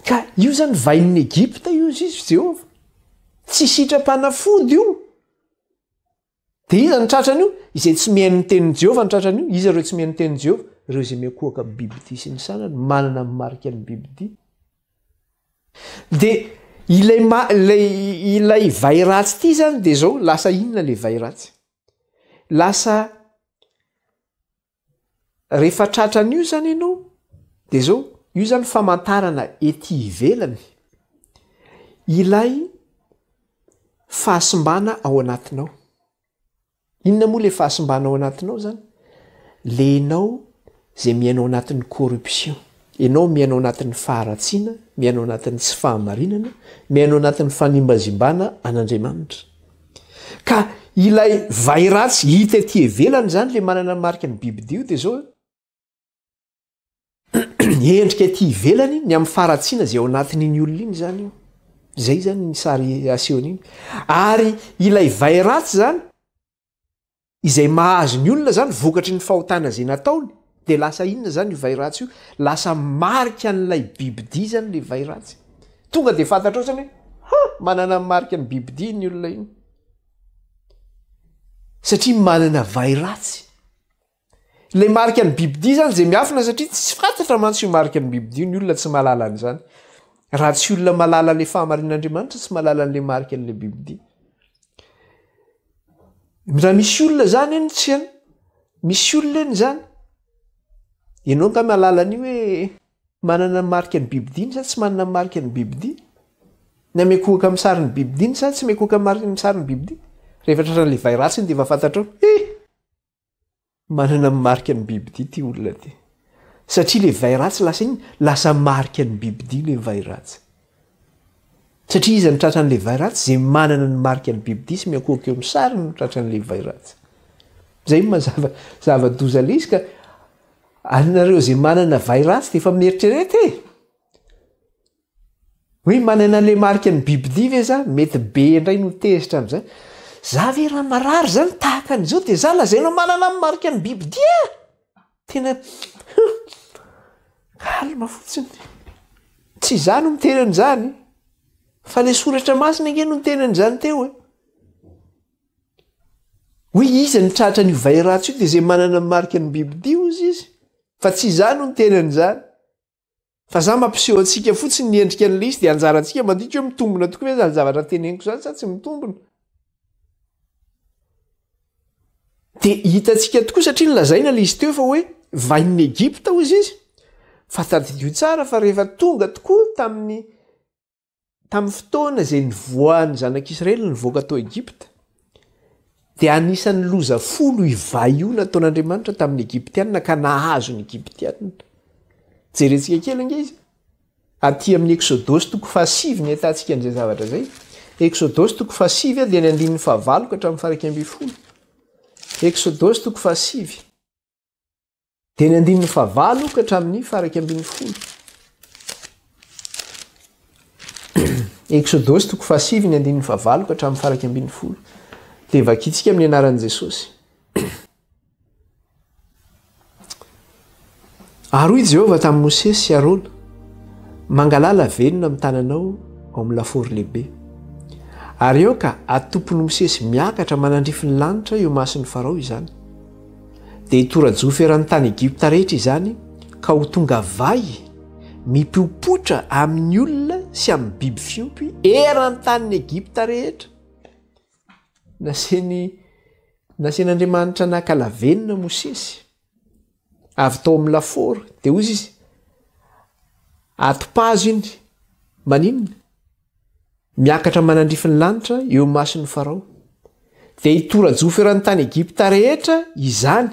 ka io zany vain'ny Egipta io izy Jehovah tsy sitram-panafody io de iza ny tratran'io izay tsy mihaino ny tenin'i Jehovah ny tratran'io iza reo tsy mihaino ny tenin'i Jehovah reo izay miankohaka amin'ny bibidia sy ny sanany manana amin'ny marika ny bibidia de ilay vai ratsy ity zany de zao lasa inona le vai ratsy lasa rehefa tratran'io zany ianao de zao io zany famantarana ety ivelany ilay fahasimbana ao anatinao inona moa le fahasimbana ao anatinao zany lenao zay miainao anatin'ny corruption ianao miainao anatin'ny faharatsiana, miainao anatin'ny tsy fahamarinana, miainao anatin'ny fanimbazimbana an'Andriamanitra. Ka ilay vairatsy hita ety ivelany zany le manana marika ny bibidio dia zao endrika ety ivelany ny amin'ny faharatsiana zay ao anatin'iny olona iny zany io. Zay zany ny sary asehon'iny. Ary ilay vairatsy zany izay mahazo ny olona zany vokatry ny fahotana zay nataony dia lasa inona zany io vairatsy io? Lasa marika an'ilay bibidia zany le vairatsy. Tonga dia fantatra ao zany hoe manana marika ny bibidia ny olona iny. Satria manana vairatsy. Le marika ny bibidia zany zay miafina satria tsy fantatra mantsy io marika ny bibidia ny olona tsy mahalala an'izany. Raha tsy olona malala le fahamarin'Andriamanitra tsy malala an'le marika an'le bibidia. Raha misy olona zany eny tsy eny, misy olona eny zany, ianao ka malala an'io hoe manana marika ny bibidia sa tsy manana marika ny bibidia? Na mekoka amin'ny sarin'ny bibidia sa tsy mekoka amin'ny sarin'ny bibidia? Rehefa tratran'le vairatsy iny dia efa fantatrao manana marika ny bibidia ty olona ty. Satria le vairatsy lasa iny lasa marika ny bibidia le vairatsy. Satria izy ny tratran'le vairatsy zay manana ny marika ny bibidia sy miakoka eo amin'ny sariny ny tratran'le vairatsy. Zay mazava zava-doza le izy ka anareo zay manana vairatsy dia efa mieritrerety hoe manana le marika ny bibidia ve za? Mety be indray no tezitra amin'izany. Za ve raha marary zany tahaka an'izao dia za lazainao manana amin'ny marika ny bibidia? Tena kalma fotsiny. Tsy za no miteny an'izany fa le soratra masina nge no miteny an'izany teo. Hoy izy ny tratra ny vairatsy io dia zay manana marika ny bibidia ozy izy. Fa tsy za no miteny an'izany. Fa za mampiseho antsika fotsiny ny endrika an'ilay izy dia anjarantsika mandika hoe mitombona tokoa hoe zany zavatra teneniko zany sa tsy mitombona. Dia hitantsika tokoa satria nilazaina ilay izy teo fa hoe vahin'ny Egypta ozy izy. Fa tadidio tsara fa rehefa tonga tokoa tamin'ny fotoana izay nivoahan'ny zanak'Israely nivoaka tao Egypta dia anisan'ny loza folo ivay io nataon'Andriamanitra tamin'ny Egyptianina ka nahazo ny Egyptianina. Jerentsika kely ange izy. Aty amin'ny Exodosy toko fahasivy ny ahitantsika an'izay zavatra zay. Exodosy toko fahasivy dia ny 9:9 ka hatramin'ny 11:10. Exodosy toko fahasivy dia ny 9:9 ka hatramin'ny 11:10. Exodosy toko fahasivy ny 9:9 ka hatramin'ny 11:10. Dia vakitsika amin'ny anaran'i Jesosy. Ary hoy Jehovah tamin'i Mosesy sy Arona, mangalala venona amin'ny tananao ao amin'ny lafaoro lehibe. Ary eo ka atopony Mosesy miakatra manandrify ny lanitra eo mason'ny Farao izany. Dia hitora-jofy eran'ny tany Egypta rehetra izany ka ho tonga vai mipiopotra amin'ny olona sy amin'ny biby fiompy eran'ny tany Egypta rehetra. Nasen'Andriamanitra nakalavenona Mosesy avy tao amin'ny lafaoro dia hozy izy atopazo iny maninona miakatra manandrify ny lanitra eo mason'ny Farao. Dia hitora-jofy eran'ny tany Egypta rehetra izany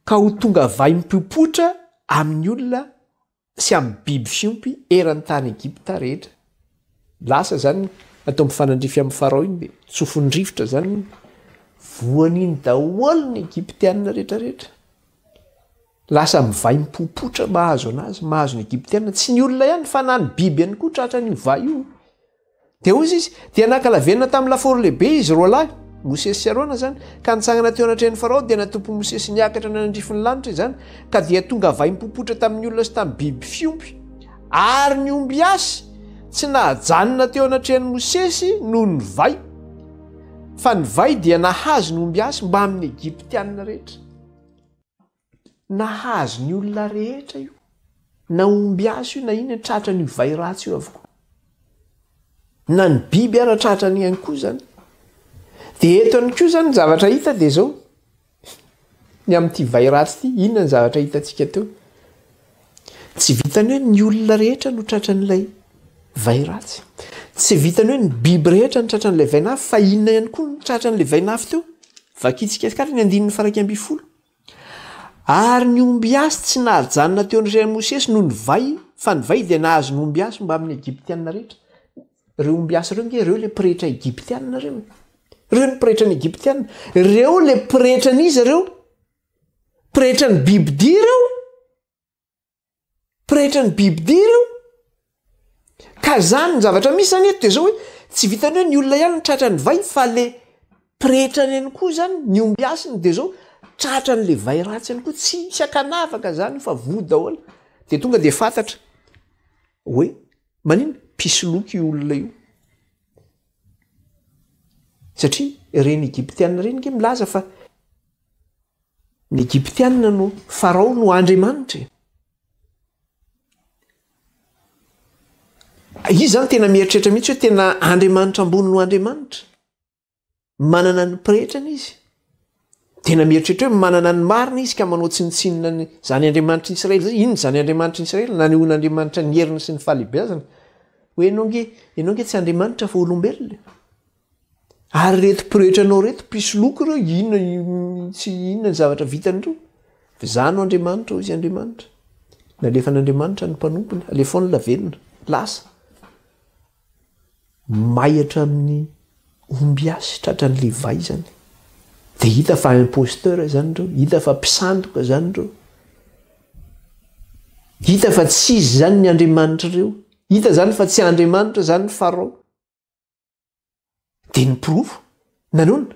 ka ho tonga vai mipiopotra amin'ny olona sy amin'ny biby fiompy eran'ny tany Egypta rehetra. Lasa zany atao mifanandrify amin'ny Farao iny dia tsofin'ny rivotra zany voan'iny daholo ny Egyptianina rehetrarehetra. Lasa mivay mipopotra mahazo anazy, mahazo ny Egyptianina, tsy ny olona ihany fa na ny biby ihany koa tratra ny vai io. Dia hozy izy dia nakalavenona tamin'ny lafaoro lehibe izy roa lahy, Mosesy sy Arona zany, ka nitsangana teo anatrehan'ny Farao dia natopo Mosesy niakatra nanandrify ny lanitra izany ka dia tonga vai mipopotra tamin'ny olona sy tamin'ny biby fiompy. Ary ny omby asy tsy nahajanona teo anatrehan'ny Mosesy noho ny vai, fa ny vai dia nahazo ny omby asy mba amin'ny Egyptianina rehetra. Nahazo ny olona rehetra io, na omby asy io na iny tratra ny vai ratsy io avokoa, na ny biby ara tratra ny ihany koa zany. Dia eto ihany koa zany ny zavatra hita dia zao ny amin'ity vai ratsy ity, inona ny zavatra hitantsika teo? Tsy vitany hoe ny olona rehetra no tratra n'ilay vai ratsy, tsy vitany hoe ny biby rehetra no tratra n'ilay vainafy, fa inona ihany koa no tratra n'ilay vainafy teo? Vakitsika katra ny 9:10. ary ny omby asy tsy nahajanona teo ny ren'i Mosesy noho ny vai fa ny vai dia nahazo ny omby asy mba amin'ny Egyptianina rehetra. Reo omby asy reo nge reo le pretra Egyptianina reo ny pretra ny Egyptianina, reo le pretra n'izy reo, pretra ny bibidia reo, pretra ny bibidia reo. Ka zany ny zavatra misy zany eto dia zao hoe tsy vitany hoe ny olona ihany ny tratra ny vai fa le pretra ny ihany koa zany ny omby asiny dia zao tratra n'le vai ratsy ihany koa, tsy misy akanavaka zany fa voa daholo. Dia tonga dia fantatra hoe manino pisoloky io olona io, satria reny Egyptianina reny nge milaza fa ny Egyptianina no Farao no Andriamanitra. Izy zany tena mieritreritra mihitsy hoe tena Andriamanitra ambony no Andriamanitra, manana ny pretrana izy, tena mieritreritra hoe manana ny marina izy ka manao tsinitsinina ny zany Andriamanitra Israely zay. Inona zany Andriamanitra Israely? Na ny on'Andriamanitra ny herina sy ny fahalehibiazana. Hoe ianao nge tsy Andriamanitra fa olombelona. Ary reto pretra-nao reto pisoloko reo, inona ny zavatra vitan'ireo? Zano Andriamanitra izy Andriamanitra. Nalefa n'Andriamanitra ny mpanompony, alefaony lavelona, lasa. Maihatra amin'ny omby asy tratran'le vai zany. Dia hita fa imposteur zany reo, hita fa mpisandoka zany reo, hita fa tsy izy zany ny Andriamanitra reo, hita zany fa tsy Andriamanitra zany ny Farao. Dia ny pirofo nanona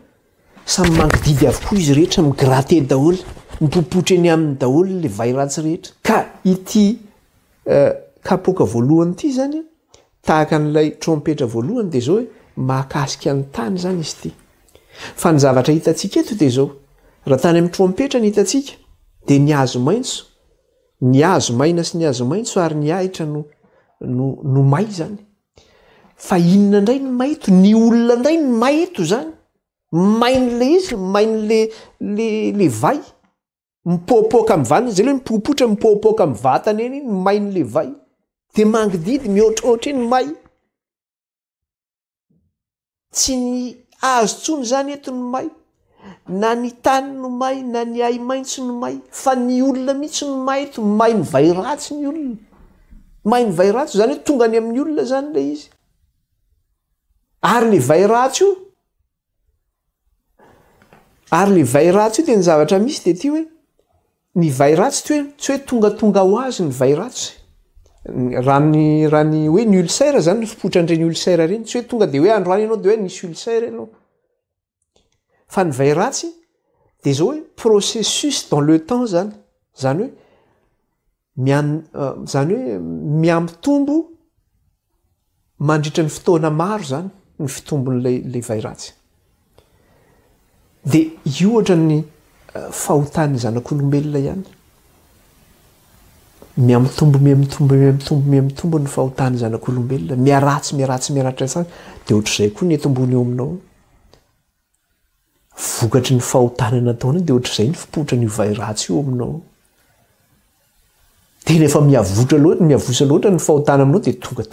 samy mangididy avokoa izy rehetra, migrate daholo, mipopotra eny amin'ny daholo le vai ratsy rehetra. Ka ity kapoaka voalohany ity zany tahaka n'ilay trompetra voalohany dia zao hoe mahakasika ny tany zany izy ity. Fa ny zavatra hitantsika eto dia zao, raha tany amin'ny trompetra ny hitantsika dia ny hazo maitso, ny hazo maina sy ny hazo maitso ary ny ahitra no may zany. Fa inona indray ny may eto? Ny olona indray ny may eto zany. Main'le izy, main'le vai, mipoapoaka amin'ny vatany, zay hoe mipopotra mipoapoaka amin'ny vatany eny ny main'le vai. Dia mangididy mihoatrohatra eny may. Tsy ny hazo tsony zany eto ny may, na ny tany no may, na ny ay maitso no may, fa ny olona mihitsy no may eto. May ny vai ratsy ny olona, may ny vai ratsy zany hoe tonga any amin'ny olona zany le izy. Ary le vai ratsy io, dia ny zavatra misy dia ty hoe ny vai ratsy tsy hoe tonga ho azy ny vai ratsy. Raha ny hoe ny ulcère zany ny fipotran'ireny ulcère reny, tsy hoe tonga dia hoe androany ianao dia hoe nisy ulcère ianao. Fa ny vai ratsy dia zao hoe processus dans le temps zany, zany hoe miambitombo mandritra ny fotoana maro zany ny fitombon'ilay vai ratsy. Dia io ohatra ny fahotan'ny zanak'olombelona ihany. Miambitombo ny fahotan'ny zanak'olombelona, miaratsy tsany, dia ohatr'izay koa ny eto ambony eo aminao. Vokatry ny fahotanana nataony dia ohatr'izay ny fipotra ny vai ratsy io aminao. Dia rehefa miavosa loatra ny fahotana aminao dia tonga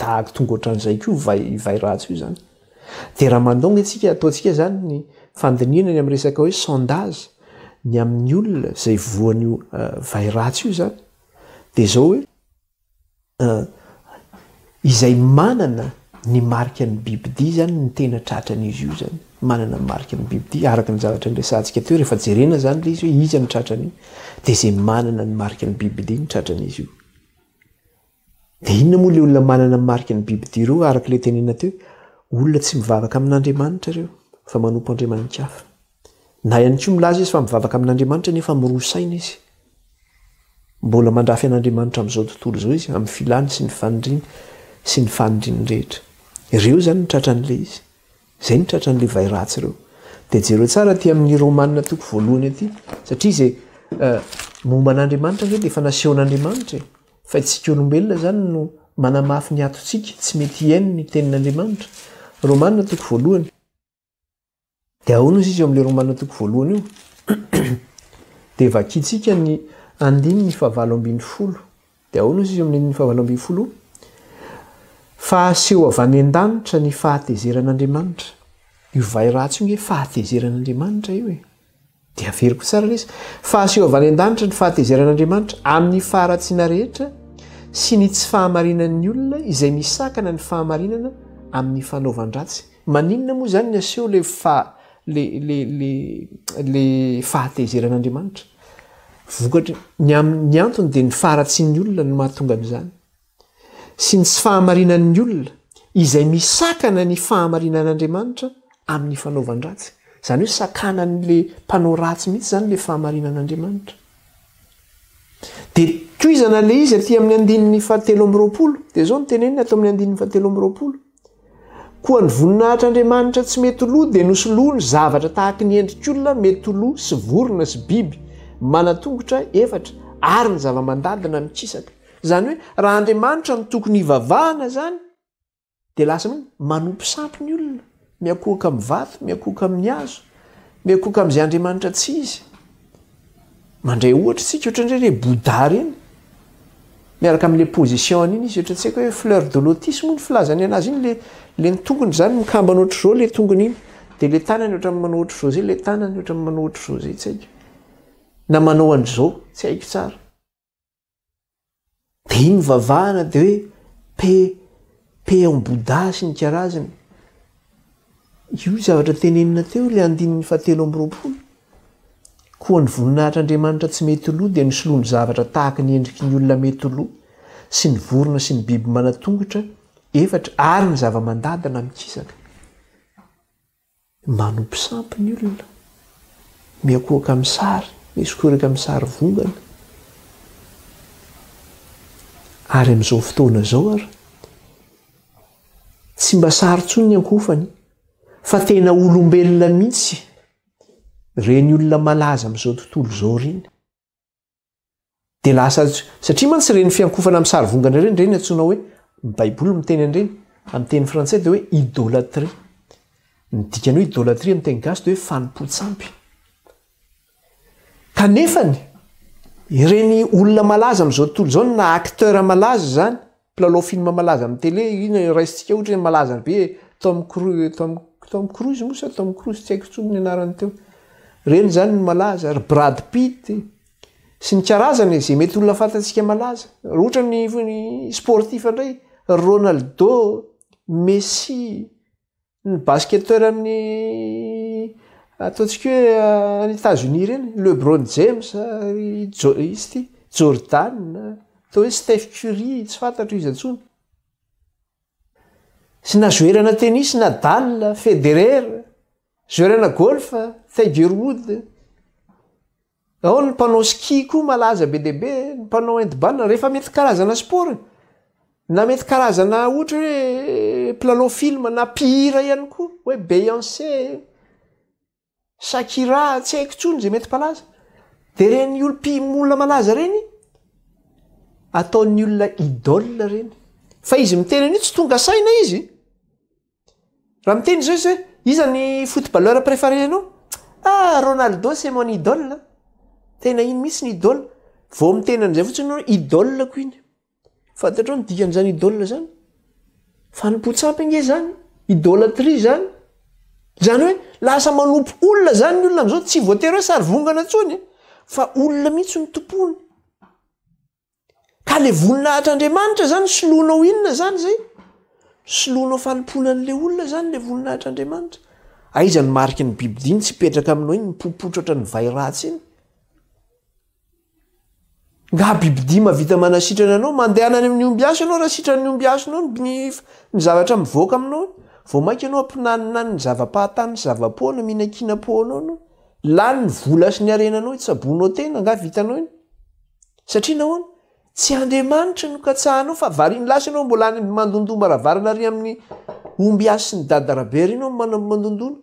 ohatran'izay koa vai ratsy io zany. Dia raha mandonga antsika, ataontsika zany ny fandiniana ny amin'ny resaka hoe sondage ny amin'ny olona izay voan'io vai ratsy io zany, dia zao hoe izay manana ny marika ny bibidia zany ny tena tratran'izy io zany, manana ny marika ny bibidia araka ny zavatra nyresantsika teo. Rehefa jerena zany le izy hoe iza ny tratran'io, dia izay manana ny marika ny bibidia ny tratran'izy io. Dia inona moa le olona manana ny marika ny bibidia ireo? Araka le tenena teo, olona tsy mivavaka amin'Andriamanitra ireo fa manompo andriamaninka hafa. Na ihany koa milaza izy fa mivavaka amin'Andriamanitra nefa mirosaina izy, mbola mandrafy an'Andriamanitra amin'izao tontolo izao izy, amin'ny filany sy ny fanindriny sy ny fanindriny rehetra. Ireo zany ny tratran'le izy, izay ny tratran'le vai ratsy ireo. Dia jereo tsara aty amin'ny Romanina toko voalohany aty, satria izay momba an'Andriamanitra dia efa nasehon'Andriamanitra, fa itsika olombelona zany no manamafy ny atontsika, tsy mety iaino ny tenin'Andriamanitra. Romanina toko voalohany. Dia ahoana izy io amin'ilay Romanina toko voalohany io? Dia vakiantsika ny 9:20. Dia ahoana izy io amin'ny 9:20? Fa aseho avy any an-danitra ny fahatezeran'Andriamanitra. Io vai ratsy io nge fahatezeran'Andriamanitra io e. dia averiko tsara izy fa asehovany an-danitra ny fahatezeran'andriamanitra amin'ny faharatsiana rehetra sy ny tsy fahamarinan'ny olona izay misakana ny fahamarinana amin'ny fanaovan-dratsy. Maninona moa zany ny aseho le fahatezeran'andriamanitra? Vokatra ny antony dia ny faharatsian'ny olona no mahatonga an'izany sy ny tsy fahamarinan'ny olona izay misakana ny fahamarinan'andriamanitra amin'ny fanaovan-dratsy. Zany hoe sakanan'le mpanao ratsy mihitsy zany le fahamarinan'andriamanitra. Dia toizana le izy aty amin'ny andininy 720 dia zao no teneniny atao amin'ny andininy 720 koa ny voninahitr'andriamanitra tsy mety loha dia nosoloany zavatra tahaka ny endrik'olona mety loha sy vorona sy biby manatongotra efatra ary ny zava-mandadina mikisaka. Zany hoe raha Andriamanitra no tokony hivavahana zany dia lasa manompo sampy ny olona, miakohoka amin'ny vato, miakohoka amin'ny hazo, miakohoka amin'izay Andriamanitra tsy izy. Mandray ohatra tsika ohatran'ireny Bouddha reny, miaraka amin'le position iny izy ohatra tsy haiko hoe fleur de lotus moa ny filazany anazy iny, le ny tongony zany mikambana ohatra zao le tongony iny, dia le tanany ohatra manao ohatra zao zay, le tanany ohatra manao ohatra zao zay, tsy haiko na manao an'izao tsy haiko tsara. Dia iny mivavahana dia hoe paix en Bouddha sy ny karazany. Io zavatra tenenina teo le andininy 720 koa ny voninahitr'Andriamanitra tsy mety loha dia nisoloany zavatra tahaka ny endriky ny olona mety loha sy ny vorona sy ny biby manatongotra efatra ary ny zava-mandadina mikisaka. Manompo sampy ny olona, miakohoka amin'ny sary, misy koraka amin'ny sary vongana. Ary amin'izao fotoana zao ary tsy mba sary tsony ny ankofany fa tena olombelona mihitsy reny olona malaza amin'izao tontolo izao reny. Dia lasa satria mantsy reny fiankofana amin'ny sary vongana reny antsoina hoe Baiboly miteny an'ireny amin'ny teny frantsay dia hoe idôlatria. Ny dikany hoe idôlatria amin'ny teny gasy dia hoe fanompo-tsampy. Kanefany ireny olona malaza amin'izao tontolo izao na acteur malaza zany, mpilalao film malaza amin'ny télé, iny raisitsika ohatra malaza be Tom Cruise moa sa Tom Cruise tsy haiko intsony ny anarany teo. Reny zany ny malaza, Brad Pitt sy ny karazany izay mety olona fantatsika malaza. Ohatra ny sportif indray, Ronaldo, Messi, ny basketteur amin'ny ataontsika hoe any États-Unis reny, LeBron James, Jordan, atao hoe Steph Curry, tsy fantatro izy intsony. Sy na zoerana tennis, Nadal, Federer, zoerana golf, Tiger Woods. Ao ny mpanao ski koa malaza be dia be, ny mpanao handball rehefa mety karazana sport, na mety karazana ohatra hoe mpilalao film na mpihira ihany koa, hoe Beyoncé, Shakira, tsy haiko intsony izay mety mpalaza. Dia reny olona malaza reny ataon'ny olona idole reny. Fa izy miteny an'io tsy tonga saina izy. Raha miteny zao izy hoe iza ny footballeur préféré anao? Ronaldo c'est mon idole. Tena iny mihitsy ny idole. Vao miteny an'izay fotsiny hoe idole ko iny. Fantatrao ny dikan'izany idole zany? Fanompo-tsampy nge zany, idôlatria zany. Zany hoe lasa manompo olona zany ny olona amin'izao, tsy voatery hoe sary vongana intsony fa olona mihitsy ny tompony. Ka le voninahitr'Andriamanitra zany soloanao inona zany zay? Soloanao fanomponan'le olona zany le voninahitr'Andriamanitra. Aiza ny mariky ny bibidiny tsy petraka aminao iny mipopotra ny vai ratsy iny? Nga bibidia mavita manasitrana anao, mandeha any amin'ny omby haso ianao raha sitrany omby haso anao ny zavatra mivoaka aminao. Vao mainka ianao ampinanina ny zava-pahatany sy zava-poana, mihinan-kinam-poanao no lany ny vola sy ny arenanao itsabonao tena nga vitanao iny. Satria nahoana? Tsy Andriamanitra no katsahanao fa variny lasa ianao mbola any mandondoma ravarana ary amin'ny omby haso sy ny dadarabe ary ianao mandondona,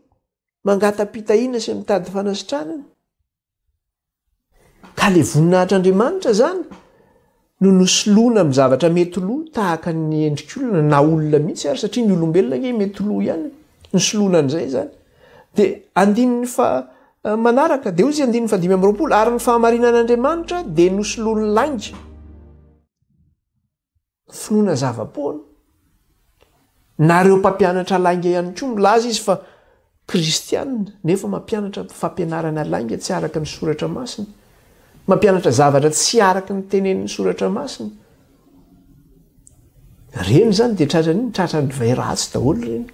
mangatapitahina sy mitady fanasitranana. Ka le voninahitr'Andriamanitra zany no nosoloana amin'ny zavatra mety loha tahaka ny endrik'olona na olona mihitsy ary satria ny olombelona nge mety loha ihany nosoloana an'izay zany. Dia andininy manaraka dia ozy andininy 520 ary ny fahamarinan'Andriamanitra dia nosoloany lainga. Finoana zava-poana. Na ireo mpampianatra lainga ihany koa milaza izy fa kristianina nefa mampianatra fampianarana lainga tsy araka ny soratra masina, mampianatra zavatra tsy araka ny tenen'ny soratra masina, reny zany dia tratran'iny tratran'ny vai ratsy daholo reny,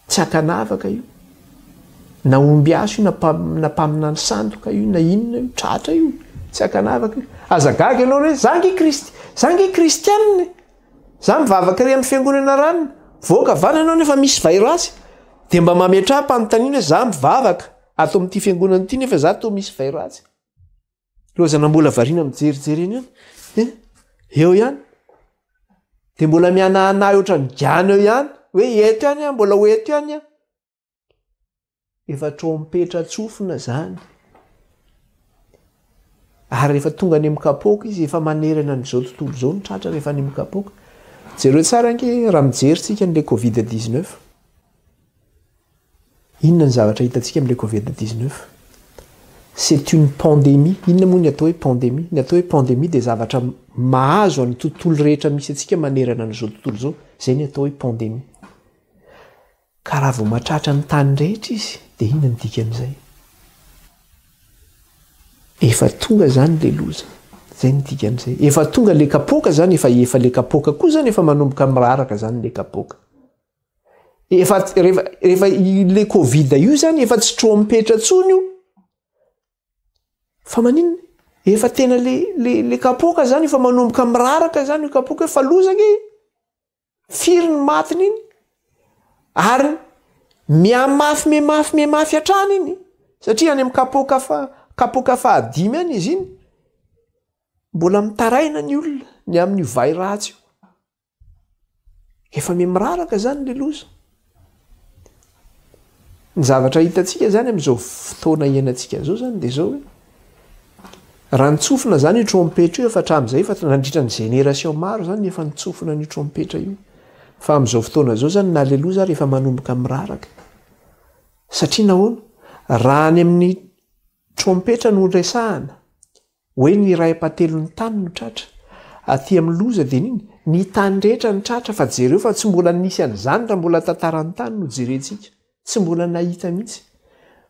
tsy akanavaka io, na omby aso io na mpaminany sandoka io na inona io tratra io, tsy akanavaka io. Azagaga ianao hoe za nge kristianina, za mivavaka ry amin'ny fiangonana ranona, voaka vana anao nefa misy vai ratsy dia mba mametra mpanontaniana hoe za mivavaka ato amin'ity fiangonana ity nefa za to misy vai ratsy. Lozana mbola variana mijerijery eny ihany, eo ihany dia mbola mianahanahy oatra ny gana eo ihany hoe eto ihany a, mbola ho eto ihany a, efa trompetra tsofina zany. Ary rehefa tonga any amikapoaka izy efa manerana n'izao tontolo izao ny tratra rehefa any amikapoaka. Jereo tsara ange raha mijeritsika n'ilay Covid-19. Inona ny zavatra hitantsika amin'ilay Covid-19? C'est une pandémie. Inona moa ny atao hoe pandémie? Ny atao hoe pandémie dia zavatra mahazo any tontolo rehetra misy antsika manerana n'izao tontolo izao. Izay ny atao hoe pandémie. Ka raha vao mahatratra ny tany rehetra izy dia inona ny dikan'izay? Efa tonga zany le loza. Zay ny dikan'izay. Efa tonga le kapoaka zany, efa le kapoaka koa zany efa manomboka miraraka zany le kapoaka. Rehefa le Covid io zany efa tsy trompetra tsony io. Fa maninona? Efa tena le kapoaka zany efa manomboka miraraka zany io kapoaka, efa lozange. Firy ny matiny iny. Ary miamafy hatrany iny. Satria any amin'ny kapoaka fahadimy any izy iny mbola mitaraina ny olona ny amin'ny vai ratsy io. Efa miraraka zany le loza. Ny zavatra hitantsika zany amin'izao fotoana iainantsika zao zany dia zao hoe raha nitsofina zany io trompetra io efa hatramin'izay efa nandritra ny génération maro zany efa nitsofina ny trompetra io. Fa amin'izao fotoana zao zany na le loza rehefa manomboka miraraka. Satria nahoana? Raha ny amin'ny trompetra no resahana hoe ny ray apatelo ny tany no tratra, aty amin'ny loza dia niny ny tany rehetra ny tratra, fa jereo fa tsy mbola nisy an'izany raha mbola tantaran'ny tany no jerentsika, tsy mbola nahita mihitsy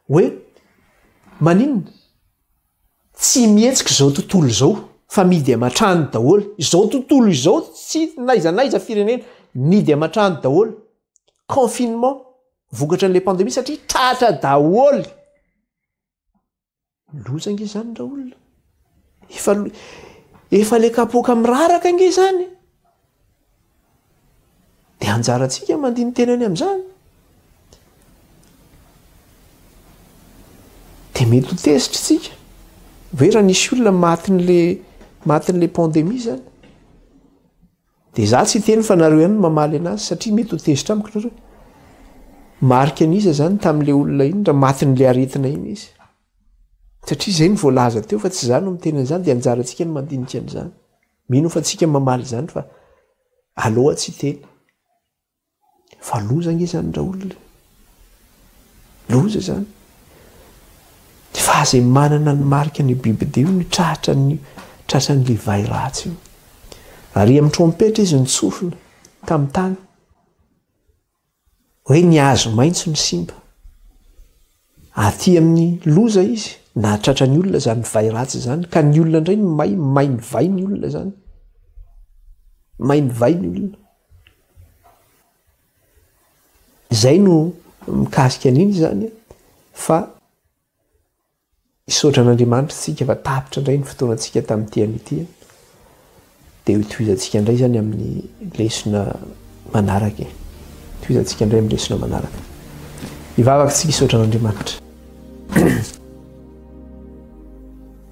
hoe maninona tsy mihetsika izao tontolo izao fa midy amatrany daholo. Izao tontolo izao tsy naizanaiza firenena, midy amatrany daholo. Confinement vokatra n'ilay pandémie satria tratra daholo. Loza nge zany ra olona. Efa le kapoaka miraraka nge zany. Dia anjarantsika mandiny tenany amin'izany. Dia mety ho tezitra tsika. Hoe raha nisy olona matin'le pandémie zany. Dia za tsy teny fa nareo ihany mamaly anazy satria mety ho tezitra amiko nareo. Marika an'iza zany tamin'le olona iny raha matin'le aretina iny izy. Satria izay ny voalaza teo fa tsy izany no miteny an'izany dia anjarantsika ny mandinika an'izany. Mino fa tsika mamaly izany fa aloha tsy teny. Fa loza nge zany ra olona. Loza zany. Fa izay manana ny marika ny biby dia io ny tratran'le vai ratsy io. Ary amin'ny trompetra izy nitsofina tamin'ny tany. Hoe ny hazo maitso ny simba. Aty amin'ny loza izy na tratran'ny olona zany vai ratsy zany, ka ny olona indray may ny vai ny olona zany. May ny vai ny olona. Izay no mikasika an'iny zany fa isaotra an'Andriamanitra tsika fa tapitra indray ny fotoanantsika tamin'ity an'ity. Dia hotohizantsika indray zany amin'ny lesona manaraka. Hotohizantsika indray amin'ny lesona manaraka. Hivavaka tsika isaotra an'Andriamanitra.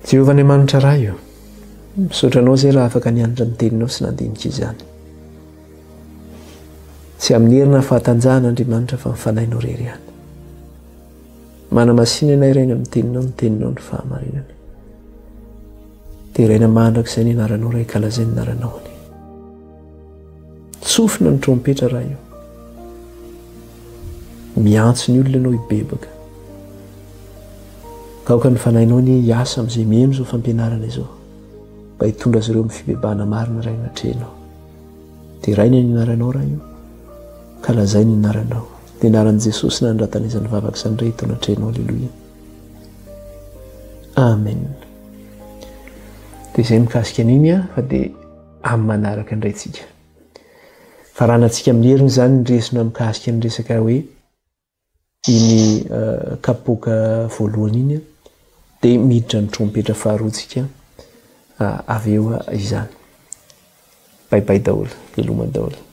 Jehovah Andriamanitra raha io, misaotra anao izay raha afaka nianatra ny teninao sy nandinika izany. Tsy amin'ny herina fahatanjahana Andriamanitra fa mifanainao rery ihany. Manamasinana iraina amin'ny teninao ny teninao ny fahamarinana. Dia iraina mandrakizay ny anaranao ray kalazay ny anaranao any. Tsofina ny trompetra raha io. Miantso ny olona ianao hibebaka. Gaoka ny fanainao ny hiasa amin'izay mihaino izao fampianarana izao mba hitondra azy ireo amin'ny fibebahana marina ray aman-drenao. Dia iraina ny anaranao raha io, kalazay ny anaranao. dia naran'i Jesosy nandratan'izany vavaka izany indray tao anatrehanao. Alleloia. Amen. Dia izay mikasika an'iny fa dia amin'ny manaraka indray tsika. Faranantsika amin'ny heriny izany ndresina mikasika ny resaka hoe iny kapoaka voalohany iny dia miditra ny trompetra faharoatsika avy eo izany. Bye bye daholo, veloma daholo.